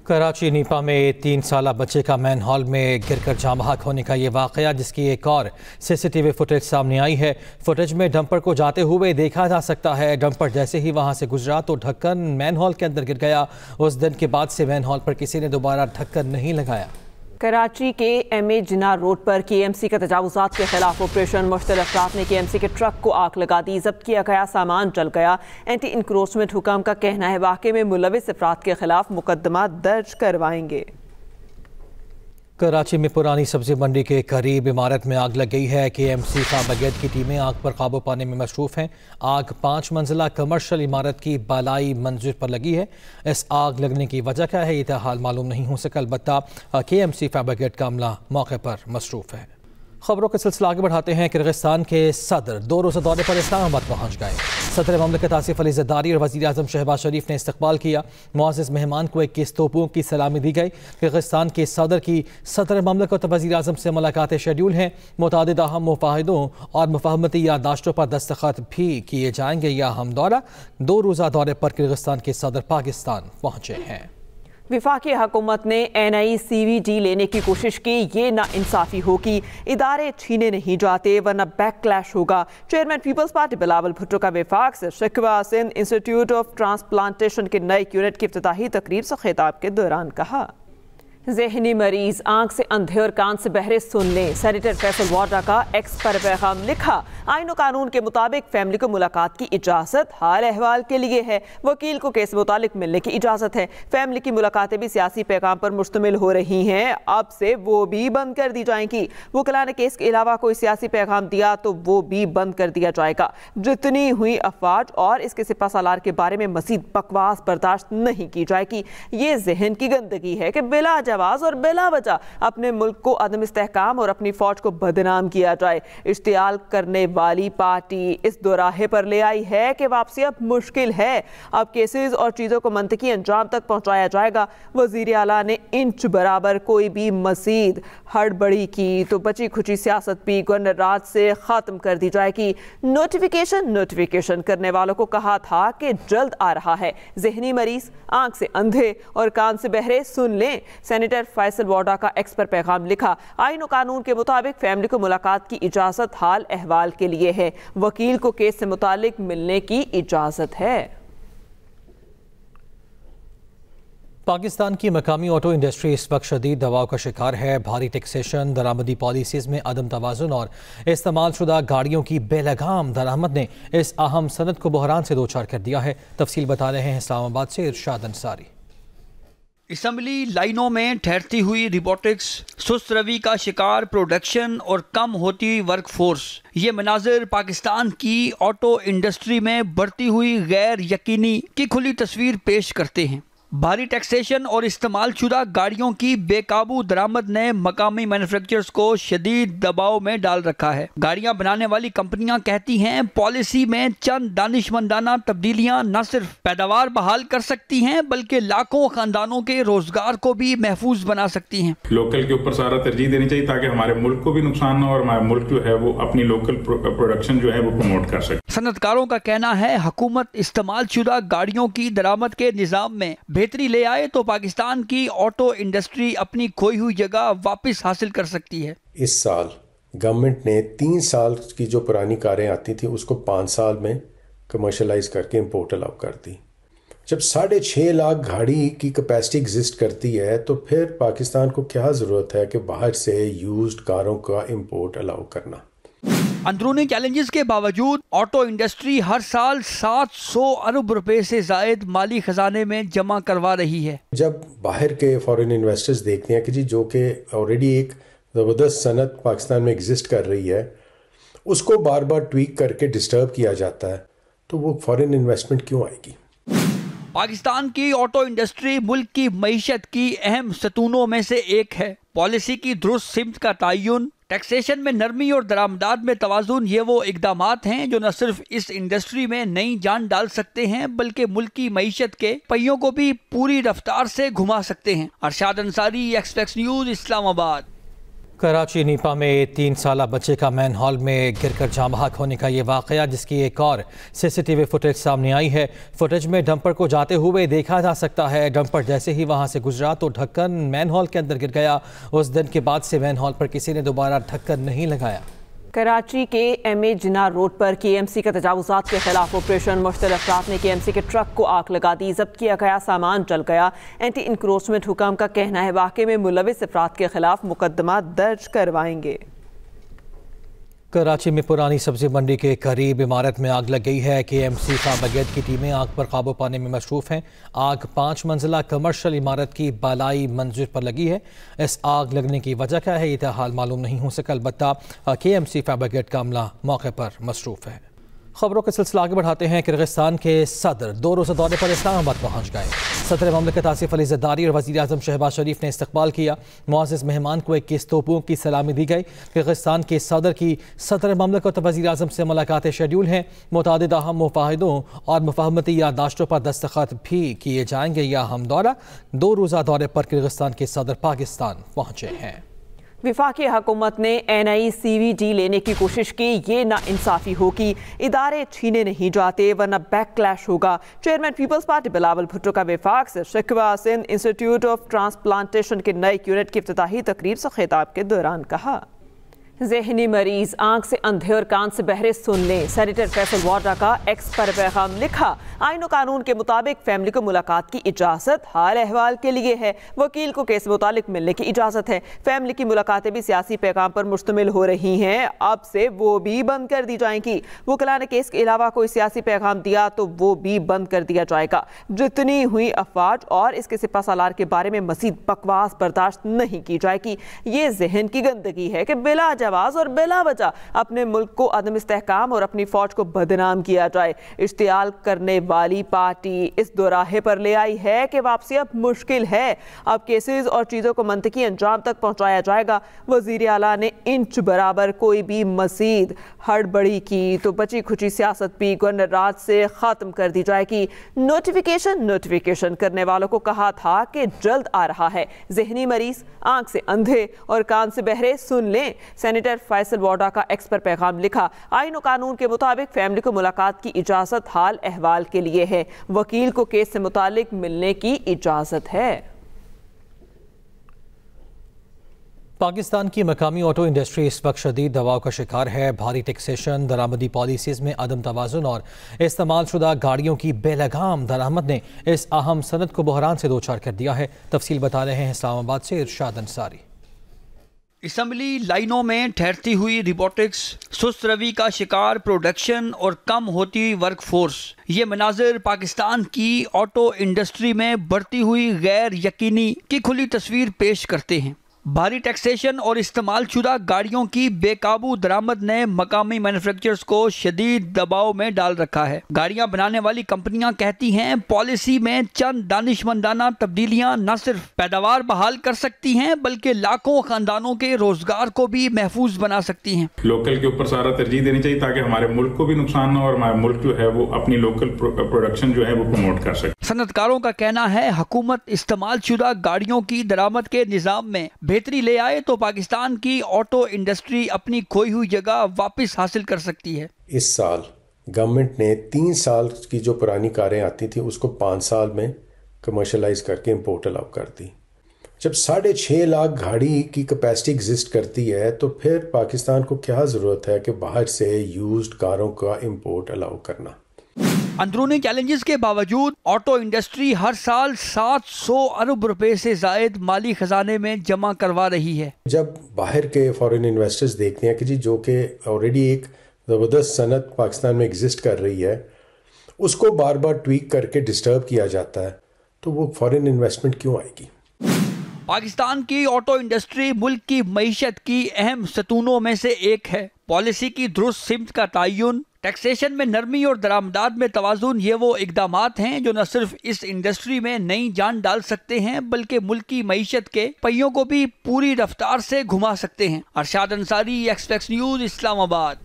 कराची नीपा में 3 साला बच्चे का मैन हॉल में गिरकर जाँ बहक होने का ये वाक़या, जिसकी एक और सीसीटीवी फुटेज सामने आई है। फुटेज में डंपर को जाते हुए देखा जा सकता है। डंपर जैसे ही वहां से गुजरा तो ढक्कन मैन हॉल के अंदर गिर गया। उस दिन के बाद से मैन हॉल पर किसी ने दोबारा ढक्कन नहीं लगाया। कराची के एमए जिना रोड पर केएमसी के तजावुज़ात के खिलाफ ऑपरेशन। मुश्तल अफराद ने केएमसी के ट्रक को आग लगा दी। जब्त किया गया सामान जल गया। एंटी इंक्रोचमेंट हुक्म का कहना है वाक़े में मुलविस अफराद के खिलाफ मुकदमा दर्ज करवाएंगे। कराची में पुरानी सब्जी मंडी के करीब इमारत में आग लग गई है। केएमसी फायर ब्रिगेड की टीमें आग पर काबू पाने में मसरूफ हैं। आग 5 मंजिला कमर्शियल इमारत की बालाई मंजिल पर लगी है। इस आग लगने की वजह क्या है, ये हाल मालूम नहीं हो सका। अलबत्ता केएमसी फायर ब्रिगेड का अमला मौके पर मसरूफ है। खबरों का सिलसिला आगे बढ़ाते हैं। किर्गिस्तान के सदर 2 रोज़ा दौरे पर इस्लामाबाद पहुंच गए। सदर ममलकत आसिफ अली ज़रदारी और वज़ीर आज़म शहबाज शरीफ ने इस्तकबाल किया। मुअज़्ज़ज़ मेहमान को 21 तोपों की सलामी दी गई। किर्गिस्तान के सदर की सदर ममलकत और वज़ीर आज़म से मुलाकातें शेड्यूल हैं। मुतादिद अहम मुफाहिदों और मुफाहमती याददाश्तों पर दस्तखत भी किए जाएंगे। यह अहम दौरा 2 रोज़ा दौरे पर किर्गिस्तान के सदर पाकिस्तान पहुँचे हैं। विफाकी हुकूमत ने NICVD लेने की कोशिश की। ये ना इंसाफी होगी। इदारे छीने नहीं जाते वरना बैकलैश होगा। Chairman peoples party Bilawal Bhutto का विफाक से शिकवा। सिंध इंस्टीट्यूट ऑफ ट्रांसप्लांटेशन के नए यूनिट की इफ्तिताही तकरीब से खिताब के दौरान कहा, ज़हनी मरीज आंख से अंधे और कान से बहरे सुन लें। सेनेटर फैसल वाड्रा का एक्स पर पैगाम लिखा, आईन और कानून के मुताबिक फैमिली को मुलाकात की इजाज़त हाल अहवाल के लिए है। वकील को केस मुतालिक मिलने की इजाज़त है। फैमिली की मुलाकातें भी सियासी पैगाम पर मुश्तमिल हो रही हैं। अब से वो भी बंद कर दी जाएंगी। वकला ने केस के अलावा कोई सियासी पैगाम दिया तो वो भी बंद कर दिया जाएगा। जितनी हुई अफवाज और इसके सिपा सालार के बारे में मज़ीद बकवास बर्दाश्त नहीं की जाएगी। ये जहन की गंदगी है कि बिला आवाज और बिला वजह अपने मुल्क को अदम इस्तेहकाम और अपनी फौज को बदनाम किया जाए। इश्तियाल करने वाली पार्टी इस दोराहे पर ले आई है कि वापसी अब मुश्किल है। अब केसेस और चीजों को मंतकी अंजाम तक पहुंचाया जाएगा। वजीर आला ने इंच बराबर कोई भी मजीद हड़बड़ी की तो बची खुची सियासत भी गवर्नर राज से खत्म कर दी जाएगी। नोटिफिकेशन करने वालों को कहा था कि जल्द आ रहा है। जहनी मरीज आंख से अंधे और कान से बहरे सुन लें। सेनेटर फैसल वाड्रा का एक्स पर पैगाम लिखा, आईन और कानून के मुताबिक फैमिली को मुलाकात की इजाजत हाल अहवाल के लिए है। वकील को केस से मुतालिक मिलने की इजाजत है। पाकिस्तान की मकामी ऑटो इंडस्ट्री इस वक्त शदीद दबाव का शिकार है। भारी टैक्सेशन, दरामदी पॉलिसीज में अदम तवाज़ुन और इस्तेमाल शुदा गाड़ियों की बेलगाम दरामद ने इस अहम सनत को बहरान से दो चार कर दिया है। तफसील बता रहे हैं इस्लामाबाद से इरशाद अंसारी। असम्बली लाइनों में ठहरती हुई रोबोटिक्स, सुस्त रवि का शिकार प्रोडक्शन और कम होती वर्क फोर्स, ये मनाजिर पाकिस्तान की ऑटो इंडस्ट्री में बढ़ती हुई गैर यकीनी की खुली तस्वीर पेश करते हैं। भारी टैक्सेशन और इस्तेमाल शुदा गाड़ियों की बेकाबू दरामद ने मकामी मैन्युफैक्चरर्स को शदीद दबाव में डाल रखा है। गाड़ियां बनाने वाली कंपनियां कहती हैं पॉलिसी में चंद दानिशमंदाना तब्दीलियां न सिर्फ पैदावार बहाल कर सकती हैं बल्कि लाखों खानदानों के रोजगार को भी महफूज बना सकती हैं। लोकल के ऊपर सारा तरजीह देनी चाहिए ताकि हमारे मुल्क को भी नुकसान न हो और हमारा मुल्क जो है वो अपनी लोकल प्रोडक्शन जो है वो प्रमोट कर सके। सनतकारों का कहना है हुकूमत इस्तेमाल शुदा गाड़ियों की दरामद के निज़ाम में बेहतरी ले आए तो पाकिस्तान की ऑटो इंडस्ट्री अपनी खोई हुई जगह वापस हासिल कर सकती है। इस साल गवर्नमेंट ने 3 साल की जो पुरानी कारें आती थी उसको 5 साल में कमर्शलाइज करके इंपोर्ट अलाउ कर दी। जब 6.5 लाख गाड़ी की कैपेसिटी एग्जिस्ट करती है तो फिर पाकिस्तान को क्या ज़रूरत है कि बाहर से यूज्ड कारों का इंपोर्ट अलाउ करना। अंदरूनी चैलेंजेस के बावजूद ऑटो इंडस्ट्री हर साल 700 अरब रुपए से जायद माली खजाने में जमा करवा रही है। जब बाहर के फॉरेन इन्वेस्टर्स देखते हैं कि जी जो कि ऑलरेडी एक ज़बरदस्त सनत पाकिस्तान में एग्जिस्ट कर रही है उसको बार बार ट्वीक करके डिस्टर्ब किया जाता है तो वो फॉरेन इन्वेस्टमेंट क्यों आएगी। पाकिस्तान की ऑटो इंडस्ट्री मुल्क की मईशत की अहम सतूनों में से एक है। पॉलिसी की दुरुस्त सिमत का तयन, टैक्सेशन में नरमी और दरामदात में तवाज़ुन, ये वो इकदामात हैं जो न सिर्फ इस इंडस्ट्री में नई जान डाल सकते हैं बल्कि मुल्क की मईशत के पहियों को भी पूरी रफ्तार से घुमा सकते हैं। Irshad Ansari, express news, Islamabad. कराची नीपा में 3 साला बच्चे का मैन हॉल में गिरकर जाँ बहक होने का ये वाक़या, जिसकी एक और सीसीटीवी फुटेज सामने आई है। फुटेज में डंपर को जाते हुए देखा जा सकता है। डंपर जैसे ही वहां से गुजरा तो ढक्कन मैन हॉल के अंदर गिर गया। उस दिन के बाद से मैन हॉल पर किसी ने दोबारा ढक्कन नहीं लगाया। कराची के MA जिन्ना रोड पर KMC के तजावुज़ात के खिलाफ ऑपरेशन। मुश्तलिफ अफराद ने KMC के ट्रक को आग लगा दी। जब्त किया गया सामान जल गया। एंटी इंक्रोचमेंट हुकाम का कहना है वाक़े में मुलविस अफराद के खिलाफ मुकदमा दर्ज करवाएंगे। कराची में पुरानी सब्जी मंडी के करीब इमारत में आग लग गई है। KMC फाबगेट की टीमें आग पर काबू पाने में मशरूफ हैं। आग 5 मंजिला कमर्शियल इमारत की बालाई मंजिल पर लगी है। इस आग लगने की वजह क्या है, ये हाल मालूम नहीं हो सका। अलबत्ता KMC फाबगेट का अमला मौके पर मसरूफ है। खबरों का सिलसिला आगे बढ़ाते हैं। किर्गिस्तान के सदर 2 रोज़ा दौरे पर इस्लामाबाद पहुंच गए। सदर ममलिकत आसिफ अली ज़रदारी और वज़ीर आज़म शहबाज शरीफ ने इस्तकबाल किया। मुअज़्ज़ज़ मेहमान को 21 तोपों की सलामी दी गई। किर्गिस्तान के सदर की सदर ममलिकत वज़ीर आज़म से मुलाकातें शेड्यूल हैं। मुतादिद अहम मुफाहिदों और मुफाहमती याददाश्तों पर दस्तखत भी किए जाएंगे। यह अहम दौरा 2 रोज़ा दौरे पर किर्गिस्तान के सदर पाकिस्तान पहुँचे हैं। वफाकी हुकूमत ने NI CVD लेने की कोशिश की, ये नाइंसाफ़ी होगी। इदारे छीने नहीं जाते वरना बैकलैश होगा। Chairman peoples party Bilawal Bhutto का वफाक से शिकवा। सिंध इंस्टीट्यूट ऑफ ट्रांसप्लांटेशन के नए यूनिट की इफ्तिताही तकरीब से खिताब के दौरान कहा, ज़हनी मरीज आंख से अंधे और कान से बहरे सुन लें। सेनेटर फैसल वाड्रा का एक्स पर पैगाम लिखा, आईन और कानून के मुताबिक फैमिली को मुलाकात की इजाज़त हाल अहवाल के लिए है। वकील को केस मुतालिक मिलने की इजाज़त है। फैमिली की मुलाकातें भी सियासी पैगाम पर मुश्तमिल हो रही हैं, अब से वो भी बंद कर दी जाएंगी। वकला ने केस के अलावा कोई सियासी पैगाम दिया तो वो भी बंद कर दिया जाएगा। जितनी हुई अफवाज और इसके सिपा सालार के बारे में मज़ीद बकवास बर्दाश्त नहीं की जाएगी। ये जहन की गंदगी है कि बिला आवाज और बिला वजह अपने मुल्क को अदम इस्तेहकाम और अपनी फौज को बदनाम किया जाए। इश्तियाल करने वाली पार्टी इस दोराहे पर ले आई है कि वापसी अब मुश्किल है। अब केसेस और चीज़ों को मंतकी अंजाम तक पहुंचाया जाएगा। वज़ीर आला ने इंच बराबर कोई भी मज़ीद हड़बड़ी की तो बची खुची सियासत भी गवर्नर राज से ख़त्म कर दी जाएगी। नोटिफिकेशन करने वालों को कहा था कि जल्द आ रहा है। ज़हनी मरीज आंख से अंधे और कान से बहरे सुन लें। सेनेटर फैसल वाड्रा का एक्स पर पैगाम लिखा, आईन और कानून के मुताबिक फैमिली को मुलाकात की इजाज़त हाल अहवाल के लिए है। वकील को केस से मुतालिक मिलने की इजाज़त है। पाकिस्तान की मकामी ऑटो इंडस्ट्री इस वक्त शदीद दबाव का शिकार है। भारी टैक्सेशन, दरामदी पॉलिसीज़ में अदम तवाज़ुन और इस्तेमाल शुदा गाड़ियों की बेलगाम दरामद ने इस अहम सनत को बहरान से दो चार कर दिया है। तफसील बता रहे हैं इस्लामाबाद से इरशाद अंसारी। असम्बली लाइनों में ठहरती हुई रोबोटिक्स, सुस्त रवि का शिकार प्रोडक्शन और कम होती वर्क फोर्स, ये मनाजिर पाकिस्तान की ऑटो इंडस्ट्री में बढ़ती हुई गैर यकीनी की खुली तस्वीर पेश करते हैं। भारी टैक्सेशन और इस्तेमाल शुदा गाड़ियों की बेकाबू दरामद ने मकामी मैन्युफैक्चरर्स को शदीद दबाव में डाल रखा है। गाड़ियां बनाने वाली कंपनियां कहती हैं पॉलिसी में चंद दानिशमंदाना तब्दीलियां न सिर्फ पैदावार बहाल कर सकती हैं बल्कि लाखों खानदानों के रोजगार को भी महफूज बना सकती हैं। लोकल के ऊपर सारा तरजीह देनी चाहिए ताकि हमारे मुल्क को भी नुकसान न हो और हमारा मुल्क जो है वो अपनी लोकल प्रोडक्शन जो है वो प्रमोट कर सके। सनतकारों का कहना है हुकूमत इस्तेमाल शुदा गाड़ियों की दरामद के निज़ाम में बेहतरी ले आए तो पाकिस्तान की ऑटो इंडस्ट्री अपनी खोई हुई जगह वापस हासिल कर सकती है। इस साल गवर्नमेंट ने 3 साल की जो पुरानी कारें आती थी उसको 5 साल में कमर्शलाइज करके इंपोर्ट अलाउ कर दी। जब 6.5 लाख गाड़ी की कैपेसिटी एग्जिस्ट करती है तो फिर पाकिस्तान को क्या ज़रूरत है कि बाहर से यूज्ड कारों का इंपोर्ट अलाउ करना। अंदरूनी चैलेंजेस के बावजूद ऑटो इंडस्ट्री हर साल 700 अरब रुपए से जायद माली खजाने में जमा करवा रही है। जब बाहर के फॉरेन इन्वेस्टर्स देखते हैं कि जी जो कि ऑलरेडी एक ज़बरदस्त सनत पाकिस्तान में एग्जिस्ट कर रही है उसको बार बार ट्वीक करके डिस्टर्ब किया जाता है तो वो फॉरेन इन्वेस्टमेंट क्यों आएगी। पाकिस्तान की ऑटो इंडस्ट्री मुल्क की मईशत की अहम सतूनों में से एक है। पॉलिसी की दुरुस्त सिमत का तयन, टैक्सेशन में नरमी और दरामदाद में तवाज़ुन, ये वो इकदामात हैं जो न सिर्फ इस इंडस्ट्री में नई जान डाल सकते हैं बल्कि मुल्क की मईशत के पहियों को भी पूरी रफ्तार से घुमा सकते हैं। Arshad Ansari, express news, Islamabad.